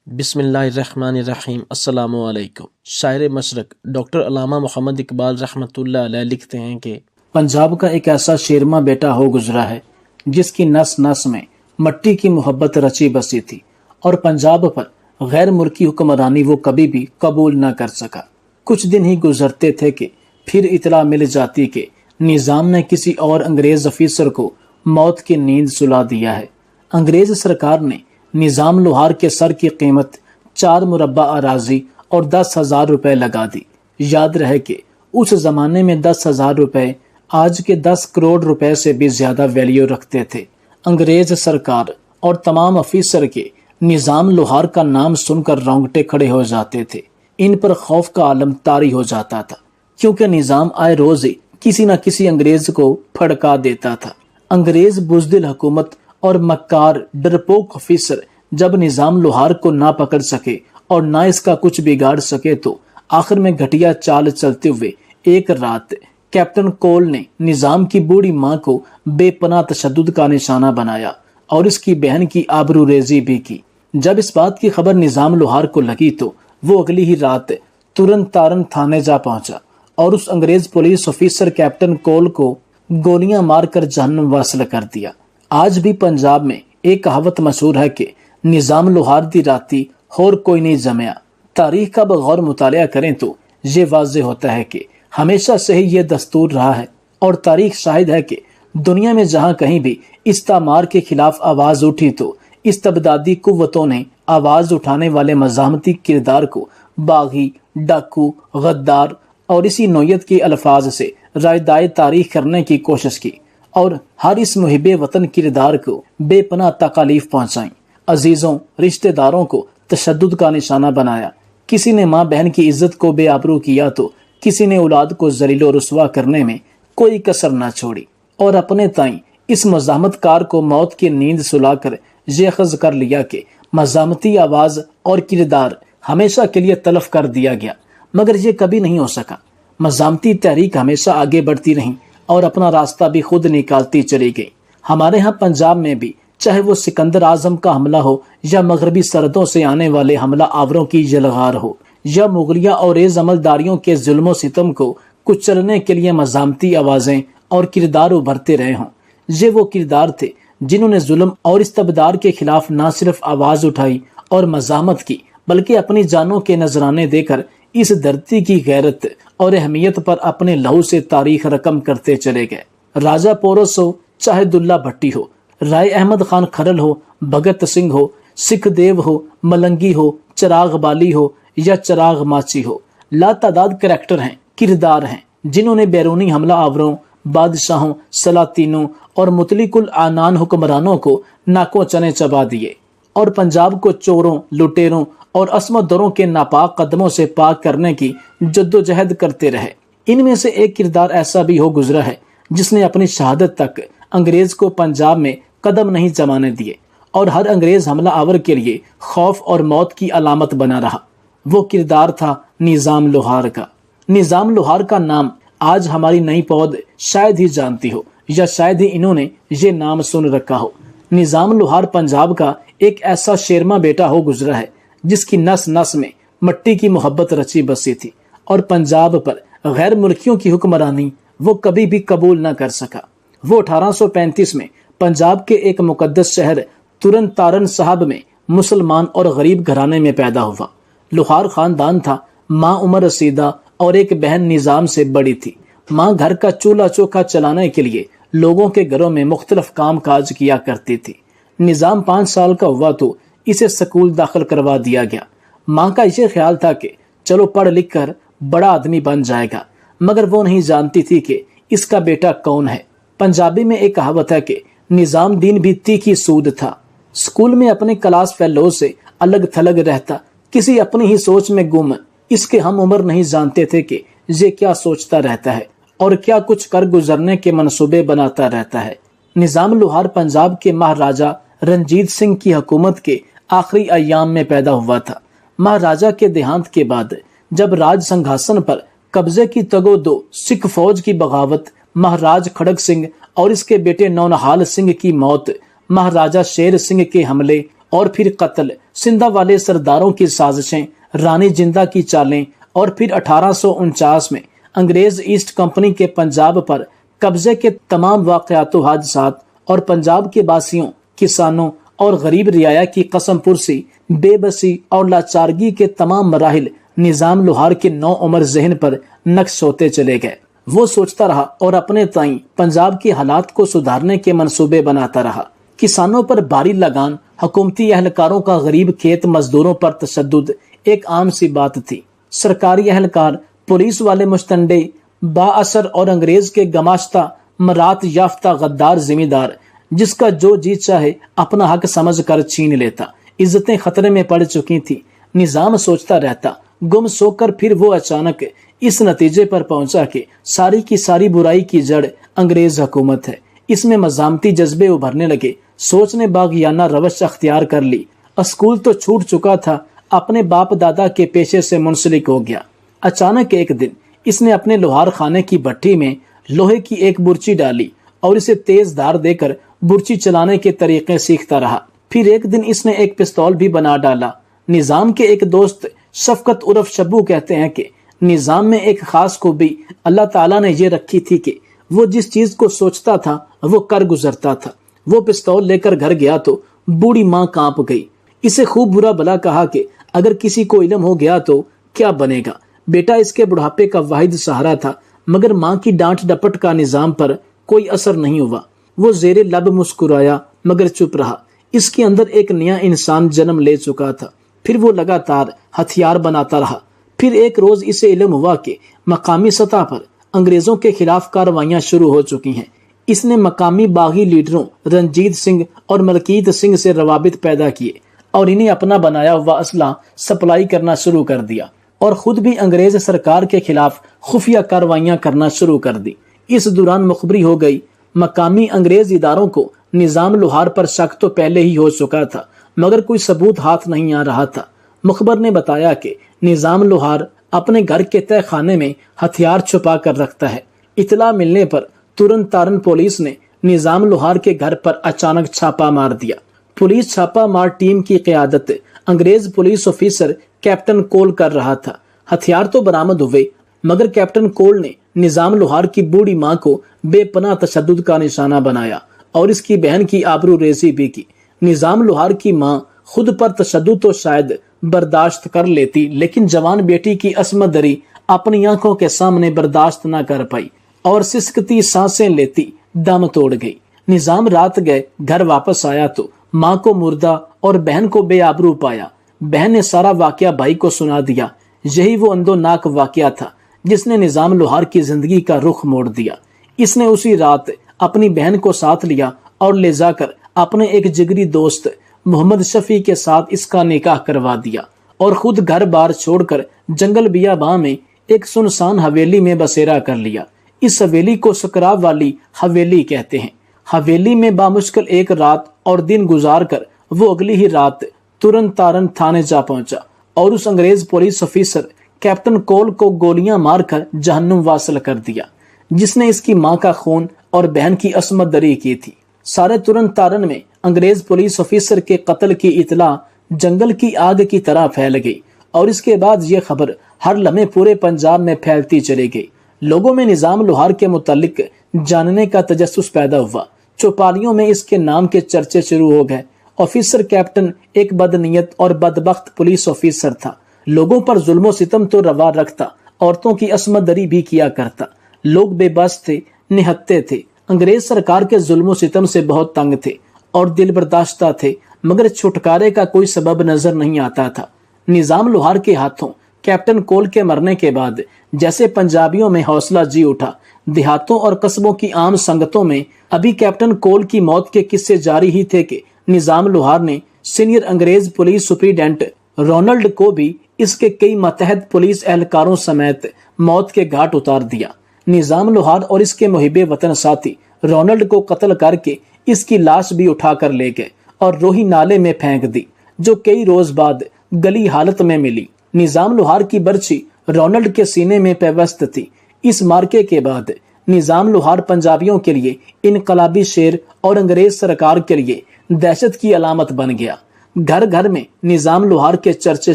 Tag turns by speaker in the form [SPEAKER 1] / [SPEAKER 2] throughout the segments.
[SPEAKER 1] بسم اللہ الرحمن الرحیم۔ السلام علیکم۔ شاعر مشرق ڈاکٹر علامہ محمد اقبال رحمۃ اللہ علیہ لکھتے ہیں کہ
[SPEAKER 2] پنجاب کا ایک ایسا شیرماں بیٹا ہو گزرا ہے جس کی نس نس میں مٹی کی محبت رچی بسی تھی، اور پنجاب پر غیر ملکی حکمرانی وہ کبھی بھی قبول نہ کر سکا۔ کچھ دن ہی گزرتے تھے کہ پھر اطلاع مل جاتی کہ نظام نے کسی اور انگریز افیسر کو موت کی نیند سلا دیا ہے۔ انگریز سرکار نے نظام لوہار کے سر کی قیمت 4 مربع اراضی اور 10,000 روپے لگا دی۔ یاد رہے کہ اس زمانے میں 10,000 روپے آج کے 10 کروڑ روپے سے بھی زیادہ ویلیو رکھتے تھے۔ انگریز سرکار اور تمام افیسر کے نظام لوہار کا نام سن کر رونگٹے کھڑے ہو جاتے تھے۔ ان پر خوف کا عالم طاری ہو جاتا تھا، کیونکہ نظام آئے روز ہی کسی نہ کسی انگریز کو پھڑکا دیتا تھا۔ انگریز بزدل حکومت اور مکار ڈرپوک افیسر جب نظام لوہار کو نہ پکڑ سکے اور نہ اس کا کچھ بگاڑ سکے تو آخر میں گھٹیا چال چلتے ہوئے ایک رات کیپٹن کول نے نظام کی بوڑھی ماں کو بے پناہ تشدد کا نشانہ بنایا اور اس کی بہن کی آبرو ریزی بھی کی۔ جب اس بات کی خبر نظام لوہار کو لگی تو وہ اگلی ہی رات ترن تارن تھانے جا پہنچا اور اس انگریز پولیس افیسر کیپٹن کول کو گولیاں مار کر جہنم واصل کر دیا۔ آج بھی پنجاب میں ایک کہاوت مشہور ہے کہ نظام لوہار دی راتی اور کوئی نہیں جمیا۔ تاریخ کا بغور مطالعہ کریں تو یہ واضح ہوتا ہے کہ ہمیشہ سے ہی یہ دستور رہا ہے، اور تاریخ شاہد ہے کہ دنیا میں جہاں کہیں بھی استعمار کے خلاف آواز اٹھی تو استبدادی قوتوں نے آواز اٹھانے والے مزاحمتی کردار کو باغی، ڈاکو، غدار اور اسی نوعیت کے الفاظ سے رائدائے تاریخ کرنے کی کوشش کی، اور ہر اس محب وطن کردار کو بے پناہ تکالیف پہنچائیں۔ عزیزوں، رشتہ داروں کو تشدد کا نشانہ بنایا۔ کسی نے ماں بہن کی عزت کو بے آبرو کیا تو کسی نے اولاد کو ذلیل و رسوا کرنے میں کوئی کسر نہ چھوڑی، اور اپنے تائیں اس مزاحمت کار کو موت کی نیند سلا کر یہ اخذ کر لیا کہ مزاحمتی آواز اور کردار ہمیشہ کے لیے تلف کر دیا گیا، مگر یہ کبھی نہیں ہو سکا۔ مزاحمتی تحریک ہمیشہ آگے بڑھتی رہی اور اپنا راستہ بھی خود نکالتی چلی گئی۔ ہمارے ہاں پنجاب میں بھی چاہے وہ سکندر اعظم کا حملہ ہو، یا مغربی سرحدوں سے آنے والے حملہ آوروں کی یلغار ہو، یا مغلیہ اور عملداریوں کے ظلم و ستم کو کچلنے کے لیے مزاحمتی آوازیں اور کردار ابھرتے رہے ہوں، یہ وہ کردار تھے جنہوں نے ظلم اور استبداد کے خلاف نہ صرف آواز اٹھائی اور مزاحمت کی، بلکہ اپنی جانوں کے نذرانے دے کر اس دھرتی کی غیرت اور اہمیت پر اپنے لہو سے تاریخ رقم کرتے چلے گئے۔ راجہ پورس ہو، چاہے دلہ بھٹی ہو، رائے احمد خان کھرل ہو، بھگت سنگھ ہو، سکھ دیو ہو، ملنگی ہو، چراغ بالی ہو یا چراغ ماچی ہو، لا تعداد کریکٹر ہیں، کردار ہیں جنہوں نے بیرونی حملہ آوروں، بادشاہوں، سلاطینوں اور مطلق العنان حکمرانوں کو ناکوں چنے چبا دیے، اور پنجاب کو چوروں، لٹیروں اور عصمت دروں کے ناپاک قدموں سے پاک کرنے کی جدوجہد کرتے رہے۔ ان میں سے ایک کردار ایسا بھی ہو گزرا ہے جس نے اپنی شہادت تک انگریز کو پنجاب میں قدم نہیں جمانے دیے، اور ہر انگریز حملہ آور کے لیے خوف اور موت کی علامت بنا رہا۔ وہ کردار تھا نظام لوہار کا۔ نظام لوہار کا نام آج ہماری نئی پود شاید ہی جانتی ہو، یا شاید ہی انہوں نے یہ نام سن رکھا ہو۔ نظام لوہار پنجاب کا ایک ایسا شیرماں بیٹا ہو گزرا ہے جس کی نس نس میں مٹی کی محبت رچی بسی تھی، اور پنجاب پر غیر ملکیوں کی حکمرانی وہ کبھی بھی قبول نہ کر سکا۔ وہ 1835 میں پنجاب کے ایک مقدس شہر ترن تارن صاحب میں مسلمان اور غریب گھرانے میں پیدا ہوا۔ لوہار خاندان تھا۔ ماں عمر رسیدہ اور ایک بہن نظام سے بڑی تھی۔ ماں گھر کا چولہا چوکھا چلانے کے لیے لوگوں کے گھروں میں مختلف کام کاج کیا کرتی تھی۔ نظام 5 سال کا ہوا تو اسے سکول داخل کروا دیا گیا۔ ماں کا یہ خیال تھا کہ چلو پڑھ لکھ کر بڑا آدمی بن جائے گا، مگر وہ نہیں جانتی تھی کہ اس کا بیٹا کون ہے۔ پنجابی میں ایک کہاوت ہے کہ نظام دین بھی تیکھی سود تھا۔ اسکول میں اپنے کلاس فیلو سے الگ تھلگ رہتا، کسی اپنی ہی سوچ میں گم، اس کے ہم عمر نہیں جانتے تھے کہ یہ کیا سوچتا رہتا ہے اور کیا کچھ کر گزرنے کے منصوبے بناتا رہتا ہے۔ نظام لوہار پنجاب کے مہاراجہ رنجیت سنگھ کی حکومت کے آخری ایام میں پیدا ہوا تھا۔ مہاراجہ کے دیہانت کے بعد جب راج سنگھاسن پر قبضے کی تگو دو سکھ فوج کی بغاوت، مہاراج کھڑگ سنگھ اور اس کے بیٹے نونہال سنگھ کی موت، مہاراجہ شیر سنگھ کے حملے اور پھر قتل، سندھا والے سرداروں کی سازشیں، رانی جندہ کی چالیں، اور پھر 1849 میں انگریز ایسٹ کمپنی کے پنجاب پر قبضے کے تمام واقعات و حادثات، اور پنجاب کے باسیوں، کسانوں اور غریب رعایا کی قسم پرسی، بے بسی اور لاچارگی کے تمام مراحل نظام لوہار کے نو عمر ذہن پر نقش ہوتے چلے گئے۔ وہ سوچتا رہا اور اپنے تئیں پنجاب کے حالات کو سدھارنے کے منصوبے بناتا رہا۔ کسانوں پر بھاری لگان، حکومتی اہلکاروں کا غریب کھیت مزدوروں پر تشدد ایک عام سی بات تھی۔ سرکاری اہلکار، پولیس والے مشتنڈے، با اثر اور انگریز کے گماشتہ مرات یافتہ غدار ذمہ دار، جس کا جو جی چاہے اپنا حق سمجھ کر چھین لیتا۔ عزتیں خطرے میں پڑ چکی تھی۔ نظام سوچتا رہتا، گم سو کر پھر وہ اچانک اس نتیجے پر پہنچا کہ ساری کی ساری برائی کی جڑ انگریز حکومت ہے۔ اس میں مزاحمتی جذبے ابھرنے لگے۔ سوچ نے باغیانہ روش اختیار کر لی۔ اسکول تو چھوٹ چکا تھا، اپنے باپ دادا کے پیشے سے منسلک ہو گیا۔ اچانک ایک دن اس نے اپنے لوہار خانے کی بھٹی میں لوہے کی ایک برچی ڈالی اور اسے تیز دھار دے کر برچی چلانے کے طریقے سیکھتا رہا۔ پھر ایک دن اس نے ایک پستول بھی بنا ڈالا۔ نظام کے ایک دوست شفقت عرف شبو کہتے ہیں کہ نظام میں ایک خاص خوبی اللہ تعالیٰ نے یہ رکھی تھی کہ وہ جس چیز کو سوچتا تھا وہ کر گزرتا تھا۔ وہ پستول لے کر گھر گیا تو بوڑھی ماں کانپ گئی۔ اسے خوب برا بلا کہا کہ اگر کسی کو علم ہو گیا تو کیا بنے گا۔ بیٹا اس کے بڑھاپے کا واحد سہارا تھا، مگر ماں کی ڈانٹ ڈپٹ کا نظام پر کوئی اثر نہیں ہوا۔ وہ زیر لب مسکرایا مگر چپ رہا۔ اس کے اندر ایک نیا انسان جنم لے چکا تھا۔ پھر وہ لگاتار ہتھیار بناتا رہا۔ پھر ایک روز اسے علم ہوا کہ مقامی سطح پر انگریزوں کے خلاف کارروائیاں شروع ہو چکی ہیں۔ اس نے مقامی باغی لیڈروں رنجیت سنگھ اور ملکیت سنگھ سے روابط پیدا کیے اور انہیں اپنا بنایا ہوا اسلحہ سپلائی کرنا شروع کر دیا، اور خود بھی انگریز سرکار کے خلاف خفیہ کارروائیاں کرنا شروع کر دی۔ اس دوران مخبری ہو گئی۔ مقامی انگریز اداروں کو نظام لوہار پر شک تو پہلے ہی ہو چکا تھا، مگر کوئی ثبوت ہاتھ نہیں آ رہا تھا۔ مخبر نے بتایا کہ نظام لوہار اپنے گھر کے تہہ خانے میں ہتھیار چھپا کر رکھتا ہے۔ اطلاع ملنے پر ترن تارن پولیس نے نظام لوہار کے گھر پر اچانک چھاپا مار دیا۔ پولیس چھاپا مار ٹیم کی قیادت انگریز پولیس آفیسر کیپٹن کول کر رہا تھا۔ ہتھیار تو برآمد ہوئے، مگر کیپٹن کول نے نظام لوہار کی بوڑھی ماں کو بے پناہ تشدد کا نشانہ بنایا اور اس کی بہن کی آبرو ریزی بھی کی۔ نظام لوہار کی ماں خود پر تشدد تو شاید برداشت کر لیتی، لیکن جوان بیٹی کی عصمت دری اپنی آنکھوں کے سامنے برداشت نہ کر پائی اور سسکتی سانسیں لیتی دم توڑ گئی۔ نظام رات گئے گھر واپس آیا تو ماں کو مردہ اور بہن کو بے آبرو پایا۔ بہن نے سارا واقعہ بھائی کو سنا دیا۔ یہی وہ اندوناک واقعہ تھا جس نے نظام لوہار کی زندگی کا رخ موڑ دیا۔ اس نے اسی رات اپنی بہن کو ساتھ لیا اور لے جا کر اپنے ایک جگری دوست محمد شفیع کے ساتھ اس کا نکاح کروا دیا اور خود گھر بار چھوڑ کر جنگل بیاباں میں ایک سنسان حویلی میں بسیرا کر لیا۔ اس حویلی کو سکراب والی حویلی کہتے ہیں۔ حویلی میں بامشکل ایک رات اور دن گزار کر وہ اگلی ہی رات ترن تارن تھانے جا پہنچا اور اس انگریز پولیس آفیسر کیپٹن کول کو گولیاں مار کر جہنم واصل کر دیا، جس نے اس کی ماں کا خون اور بہن کی عصمت دری کی تھی۔ سارے ترن تارن میں انگریز پولیس آفیسر کے قتل کی اطلاع جنگل کی آگ کی طرح پھیل گئی، اور اس کے بعد یہ خبر ہر لمحے پورے پنجاب میں پھیلتی چلی گئی۔ لوگوں میں نظام لوہار کے متعلق جاننے کا تجسس پیدا ہوا۔ چوپالیوں میں اس کے نام کے چرچے شروع ہو گئے۔ آفیسر کیپٹن ایک بدنیت اور بدبخت پولیس آفیسر تھا۔ لوگوں پر ظلم و ستم تو روا رکھتا، عورتوں کی عصمت دری بھی کیا کرتا۔ لوگ بے بس تھے، نہتے تھے، انگریز سرکار کے ظلم و ستم سے بہت تنگ تھے اور دل برداشتہ تھے، مگر چھٹکارے کا کوئی سبب نظر نہیں آتا تھا۔ نظام لوہار کے ہاتھوں کیپٹن کول کے مرنے کے بعد جیسے پنجابیوں میں حوصلہ جی اٹھا۔ دیہاتوں اور قصبوں کی عام سنگتوں میں ابھی کیپٹن کول کی موت کے قصے جاری ہی تھے کہ نظام لوہار نے سینئر انگریز پولیس سپرنٹینڈنٹ رونلڈ کو بھی اس کے کئی ماتحت پولیس اہلکاروں سمیت موت کے گھاٹ اتار دیا۔ نظام لوہار اور اس کے محب وطن ساتھی رونلڈ کو قتل کر کے اس کی لاش بھی اٹھا کر لے گئے اور روہی نالے میں پھینک دی، جو کئی روز بعد گلی حالت میں ملی۔ نظام لوہار کی برچی رونلڈ کے سینے میں پیوست تھی۔ اس مارکے کے بعد نظام لوہار پنجابیوں کے لیے انقلابی شیر اور انگریز سرکار کے لیے دہشت کی علامت بن گیا۔ घर घर में निजाम लोहार के चर्चे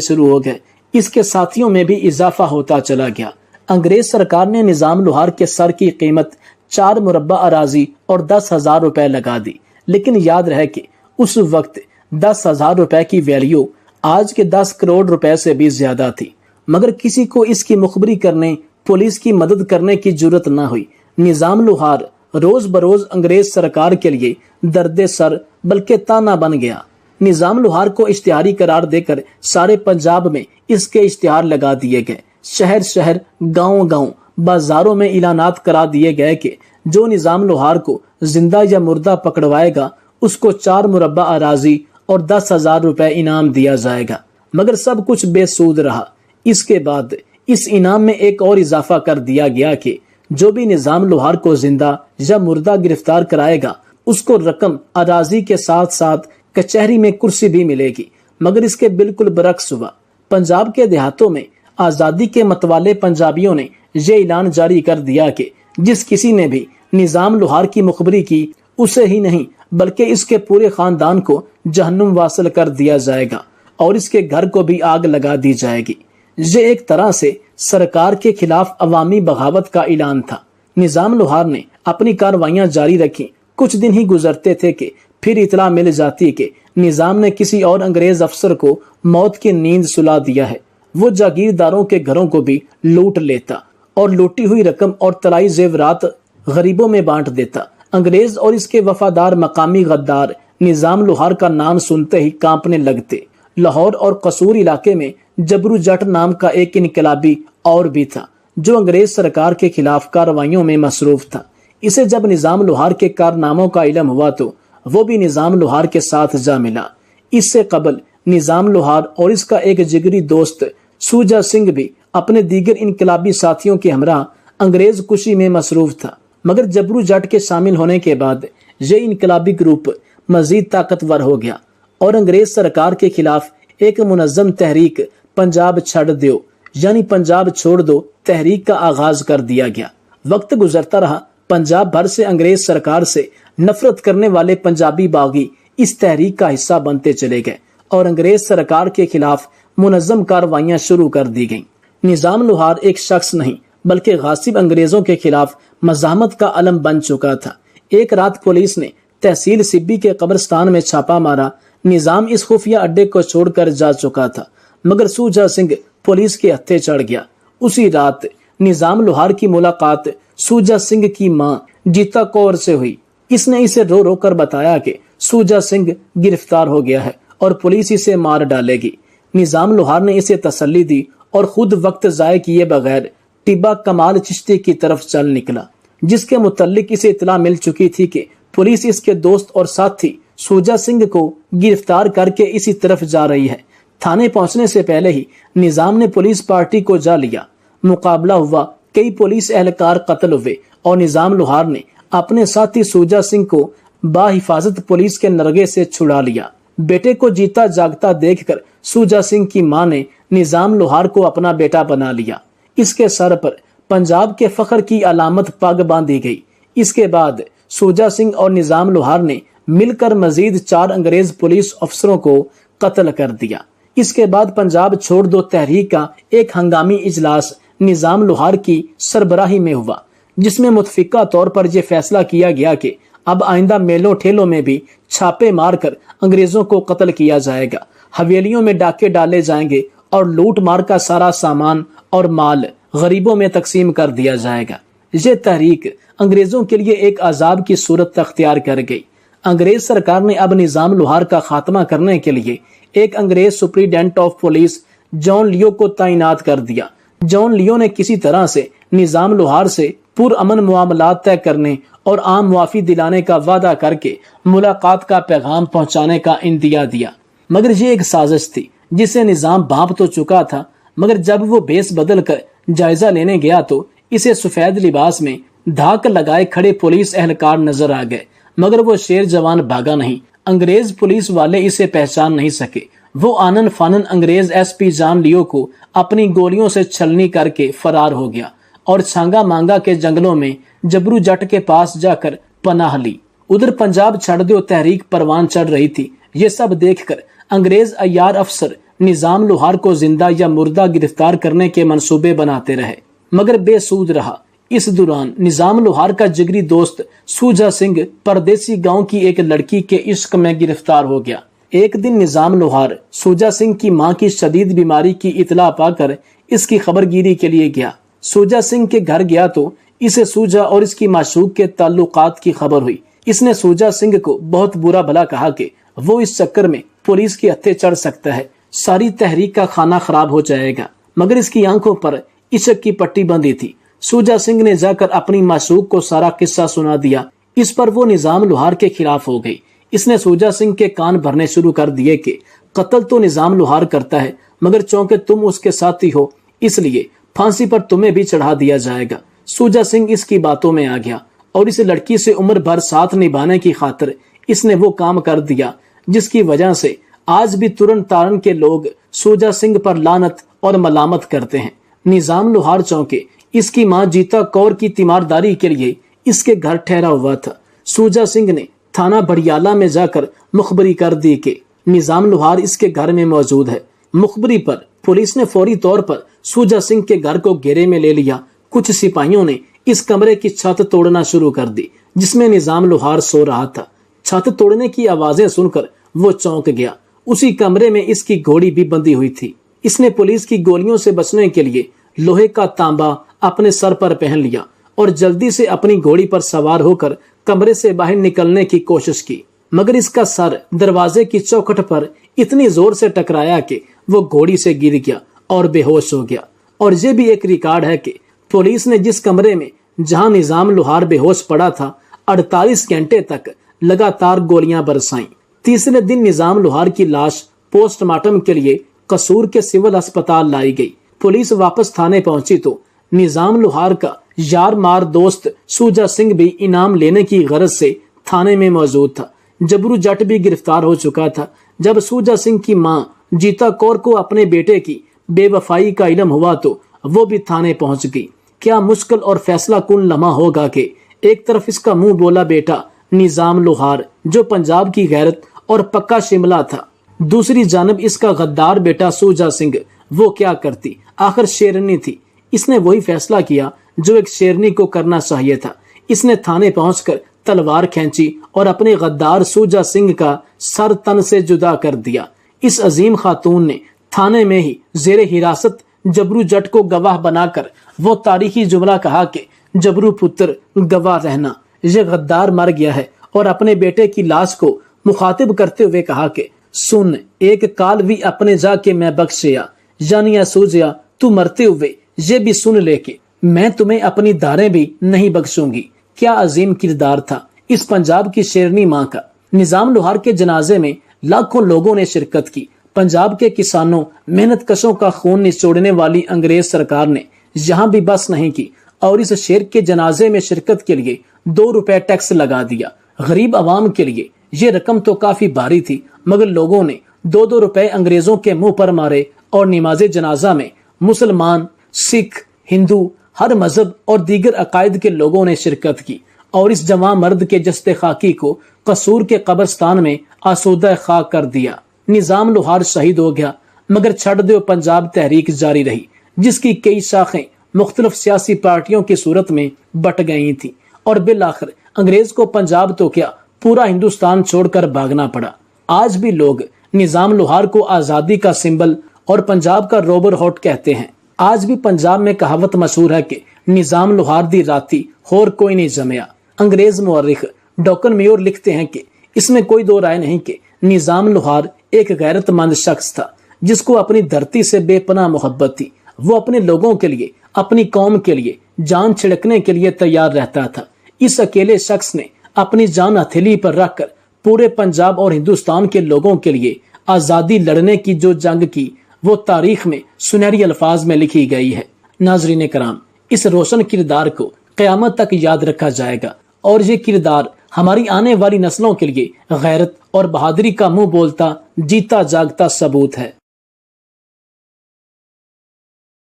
[SPEAKER 2] शुरू हो गए। इसके साथियों में भी इजाफा होता चला गया। अंग्रेज सरकार ने निजाम लोहार के सर की कीमत 4 मुरब्बा अराजी और 10,000 रुपए लगा दी। लेकिन याद रहे कि उस वक्त 10,000 रुपए की वैल्यू आज के 10 करोड़ रुपए से भी ज्यादा थी। मगर किसी को इसकी मुखबरी करने, पुलिस की मदद करने की जरूरत न हुई। निजाम लोहार रोज बरोज अंग्रेज सरकार के लिए दर्दे सर बल्कि ताना बन गया। निजाम लोहार को इश्तिहारी करार देकर सारे पंजाब में इसके इश्तिहार लगा दिए गए। शहर शहर, गांव गांव, बाजारों में इलानात करा दिए गए कि जो निजाम लोहार को जिंदा या मुर्दा पकड़वाएगा उसको 4 मुरब्बा अराजी और 10,000 रुपए इनाम दिया जाएगा। मगर सब कुछ बेसूद रहा। इसके बाद इस इनाम में एक और इजाफा कर दिया गया कि जो भी निजाम लोहार को जिंदा या मुर्दा गिरफ्तार कराएगा उसको रकम अराजी के साथ साथ कचहरी में कुर्सी भी मिलेगी। मगर इसके बिल्कुल बरक्स हुआ। पंजाब के देहातों में आजादी के मतवाले पंजाबियों ने यह ऐलान जारी कर दिया कि जिस किसी ने भी निजाम लोहार की मुखबरी की उसे ही नहीं बल्कि इसके पूरे खानदान को जहन्नुम वासल कर दिया जाएगा और इसके घर को भी आग लगा दी जाएगी। ये एक तरह से सरकार के खिलाफ अवामी बगावत का ऐलान था। निजाम लोहार ने अपनी कार्रवाइयां जारी रखी। कुछ दिन ही गुजरते थे कि फिर इतला मिल जाती कि निजाम ने किसी और अंग्रेज अफसर को मौत की नींद सुला दिया है। वो जागीरदारों के घरों को भी लूट लेता और लूटी हुई रकम और तलाई जेवरात गरीबों में बांट देता। अंग्रेज और इसके वफादार मकामी गद्दार निजाम लोहार का नाम सुनते ही कांपने लगते। लाहौर और कसूर इलाके में जबरू जट नाम का एक इनकलाबी और भी था जो अंग्रेज सरकार के खिलाफ कार्रवाइयों में मसरूफ था। इसे जब निजाम लोहार के कारनामों का इल्म हुआ तो वो भी निजाम लोहार के साथ जा मिला। इससे कबल निजाम लोहार और इसका एक जिगरी दोस्त सूजा सिंह भी अपने दीगर इनकलाबी साथियों के हमरा अंग्रेज कुशी में मसरूफ था। मगर जबरू जट के शामिल होने के बाद ये इनकलाबी ग्रुप मजीद ताकतवर हो गया और अंग्रेज सरकार के खिलाफ एक मुनज़्ज़म तहरीक पंजाब छड़ दो यानी पंजाब छोड़ दो तहरीक का आगाज कर दिया गया। वक्त गुजरता रहा। पंजाब भर से अंग्रेज सरकार से नफरत करने वाले पंजाबी बागी इस तहरीक का हिस्सा बनते चले गए और अंग्रेज सरकार के खिलाफ मुनज़्ज़म कार्रवाइयां शुरू कर दी गईं। निजाम लोहार एक शख्स नहीं बल्कि गासिब अंग्रेजों के खिलाफ मज़ाहमत का अलम बन चुका था। एक रात पुलिस ने तहसील सिब्बी के कब्रिस्तान में छापा मारा। निजाम इस खुफिया अड्डे को छोड़कर जा चुका था मगर सूजा सिंह पुलिस के हत्थे चढ़ गया। उसी रात निजाम लोहार की मुलाकात सूजा सिंह की मां जीता कौर से हुई। इसने इसे रो रो कर बताया कि सूजा सिंह गिरफ्तार हो गया है और पुलिस इसे मार डालेगी। निजाम लोहार ने इसे तसल्ली दी और खुद वक्त जाय किए बगैर टिब्बा कमाल चिश्ती की तरफ चल निकला, जिसके मुतल्लिक इसे इतला मिल चुकी थी कि पुलिस इसके दोस्त और साथी सूजा सिंह को गिरफ्तार करके इसी तरफ जा रही है। थाने पहुंचने से पहले ही निजाम ने पुलिस पार्टी को जा लिया। मुकाबला हुआ, कई पुलिस एहलकार कत्ल हुए और निजाम लोहार ने अपने साथी सूजा सिंह को बाहिफाजत पुलिस के नरगे से छुड़ा लिया। बेटे को जीता जागता देखकर सूजा सिंह की मां ने निजाम लोहार को अपना बेटा बना लिया। इसके सर पर पंजाब के फख्र की अलामत पग बांधी गई। इसके बाद सूजा सिंह और निजाम लोहार ने मिलकर मजीद 4 अंग्रेज पुलिस अफसरों को कत्ल कर दिया। इसके बाद पंजाब छोड़ दो तहरीक का एक हंगामी इजलास निजाम लोहार की सरबराही में हुआ, जिसमें मुतफिका तौर पर यह फैसला किया गया कि अब आइंदा मेलों ठेलों में भी छापे मारकर अंग्रेजों को कत्ल किया जाएगा। हवेलियों में डाके डाले जाएंगे और लूट मार का सारा सामान और माल गरीबों में तकसीम कर दिया जाएगा। यह तहरीक अंग्रेजों के लिए एक अजाब की सूरत अख्तियार कर गई। अंग्रेज सरकार ने अब निजाम लोहार का खात्मा करने के लिए एक अंग्रेज सुप्रीडेंट ऑफ पुलिस जॉन लियो को तैनात कर दिया। जॉन लियो ने किसी तरह से निजाम लोहार से पुरअमन मुआमलात तय करने और आम मुआफी दिलाने का वादा करके मुलाकात का पैगाम पहुंचाने का इंदिया दिया। मगर ये एक साजिश थी जिसे निजाम भांप तो चुका था, मगर जब वो भेस बदल कर जायजा लेने गया तो इसे सफेद लिबास में धाक लगाए खड़े पुलिस एहलकार नजर आ गए। मगर वो शेर जवान भागा नहीं। अंग्रेज पुलिस वाले इसे पहचान नहीं सके। वो आनन फानन अंग्रेज एसपी जॉन लियो को अपनी गोलियों से छलनी करके फरार हो गया और छांगा मांगा के जंगलों में जबरू जट के पास जाकर पनाह ली। उधर पंजाब छड़ दो तहरीक परवान चढ़ रही थी। ये सब देखकर अंग्रेज अय्यार अफसर निजाम लोहार को जिंदा या मुर्दा गिरफ्तार करने के मंसूबे बनाते रहे, मगर बेसूद रहा। इस दौरान निजाम लोहार का जिगरी दोस्त सूजा सिंह परदेसी गांव की एक लड़की के इश्क में गिरफ्तार हो गया। एक दिन निजाम लोहार सूजा सिंह की मां की शदीद बीमारी की इतला पाकर इसकी खबरगिरी के लिए गया। सूजा सिंह के घर गया तो इसे सूजा और इसकी माशूक के ताल्लुकात की खबर हुई। इसने सूजा सिंह को बहुत बुरा भला कहा कि वो इस चक्कर में पुलिस के हत्थे चढ़ सकता है, सारी तहरीक का खाना खराब हो जाएगा। मगर इसकी आंखों पर इश्क की पट्टी बंधी थी। सूजा सिंह ने जाकर अपनी माशूक को सारा किस्सा सुना दिया। इस पर वो निजाम लोहार के खिलाफ हो गई। इसने सूजा सिंह के कान भरने शुरू कर दिए कि कत्ल तो निजाम लोहार करता है, मगर चूंकि तुम उसके साथी हो इसलिए फांसी पर तुम्हें भी चढ़ा दिया जाएगा। सूजा सिंह इसकी बातों में आ गया और इस लड़की से उम्र भर साथ निभाने की खातिर इसने वो काम कर दिया जिसकी वजह से आज भी तुरन तारन के लोग सूजा सिंह पर लानत और मलामत करते हैं। निजाम लोहार चौंके इसकी मां जीता कौर की तीमारदारी के लिए इसके घर ठहरा हुआ था। सूजा सिंह ने थाना बड़ियाला में जाकर मुखबरी कर दी कि निजाम लोहार इसके घर में मौजूद है। मुखबरी पर पुलिस ने फौरी तौर पर सूजा सिंह के घर को घेरे में ले लिया। कुछ सिपाहियों ने इस कमरे की छत तोड़ना शुरू कर दी जिसमें निजाम लोहार सो रहा था। छत तोड़ने की आवाजें सुनकर वो चौंक गया। उसी कमरे में इसकी घोड़ी भी बंधी हुई थी। इसने पुलिस की गोलियों से बचने के लिए लोहे का तांबा अपने सर पर पहन लिया और जल्दी से अपनी घोड़ी पर सवार होकर कमरे से बाहर निकलने की कोशिश की, मगर इसका सर दरवाजे की चौखट पर इतनी जोर से टकराया कि वो घोड़ी से गिर गया और बेहोश हो गया। और ये भी एक रिकॉर्ड है कि पुलिस ने जिस कमरे में जहां निजाम लोहार बेहोश पड़ा था 48 घंटे तक लगातार गोलियां बरसाईं। तीसरे दिन निजाम लोहार की लाश पोस्टमार्टम के लिए कसूर के सिविल अस्पताल लाई गई। पुलिस वापस थाने पहुंची तो निजाम लोहार का यार मार दोस्त सूजा सिंह भी इनाम लेने की गरज से थाने में मौजूद था। जबरू जट भी गिरफ्तार हो चुका था। जब सूजा सिंह की मां जीता कौर को अपने बेटे की बेवफाई का इल्म हुआ तो वो भी थाने पहुंच गई। क्या मुश्किल और फैसला कुन लम्हा होगा कि एक तरफ इसका मुंह बोला बेटा निजाम लोहार जो पंजाब की गैरत और पक्का शिमला था, दूसरी जानब इसका गद्दार बेटा सूजा सिंह वो क्या करती, आखिर शेरनी थी। इसने वही फैसला किया जो एक शेरनी को करना चाहिए था। इसने थाने पहुंचकर तलवार खींची और अपने गद्दार सूजा सिंह का सर तन से जुदा कर दिया। इस अजीम खातून ने थाने में ही जेरे हिरासत जबरू जट को गवाह बनाकर वो तारीखी जुमला कहा कि जबरू पुत्र गवाह रहना, ये गद्दार मर गया है, और अपने बेटे की लाश को मुखातिब करते हुए कहा कि सुन एक काल भी अपने जाके मैं बख्शिया, जानिया सूझिया तू मरते हुए ये भी सुन ले के मैं तुम्हें अपनी दारें भी नहीं बख्शूंगी। क्या अजीम किरदार था इस पंजाब की शेरनी मां का। निजाम लोहार के जनाजे में लाखों लोगों ने शिरकत की। पंजाब के किसानों मेहनत कशों का खून निचोड़ने वाली अंग्रेज सरकार ने यहाँ भी बस नहीं की और इस शेर के जनाजे में शिरकत के लिए 2 रुपए टैक्स लगा दिया। गरीब आवाम के लिए ये रकम तो काफी भारी थी, मगर लोगों ने 2-2 रुपए अंग्रेजों के मुंह पर मारे और नमाज जनाजा में मुसलमान, सिख, हिंदू, हर मजहब और दीगर अकायद के लोगों ने शिरकत की और इस जवां मर्द के जस्ते खाकी को कसूर के कब्रस्तान में आसूदा खाक कर दिया। निजाम लोहार शहीद हो गया, मगर छड़ दो पंजाब तहरीक जारी रही जिसकी कई शाखें मुख्तलिफ सियासी पार्टियों की सूरत में बट गई थी और बिल आखिर अंग्रेज को पंजाब तो क्या पूरा हिंदुस्तान छोड़कर भागना पड़ा। आज भी लोग निजाम लोहार को आजादी का सिंबल और पंजाब का रोबर हॉट कहते हैं। आज भी पंजाब में कहावत मशहूर है कि निजाम लोहार दी राती होर कोई नहीं जमया। अंग्रेज मुअर्रिख डॉक्टर मेयर लिखते हैं कि इसमें कोई दो राय नहीं कि निजाम लोहार एक गैरतमंद शख्स था जिसको अपनी धरती से बेपनाह मोहब्बत थी। वो अपने लोगों के लिए, अपनी कौम के लिए जान छिड़कने के लिए तैयार रहता था। इस अकेले शख्स ने अपनी जान हथेली पर रखकर पूरे पंजाब और हिंदुस्तान के लोगों के लिए आजादी लड़ने की जो जंग की वो तारीख में सुनहरी अल्फाज में लिखी गई है। नाजरीन कराम, इस रोशन किरदार को क़यामत तक याद रखा जाएगा और ये किरदार हमारी आने वाली नस्लों के लिए गैरत और बहादुरी का मुंह बोलता जीता जागता सबूत है।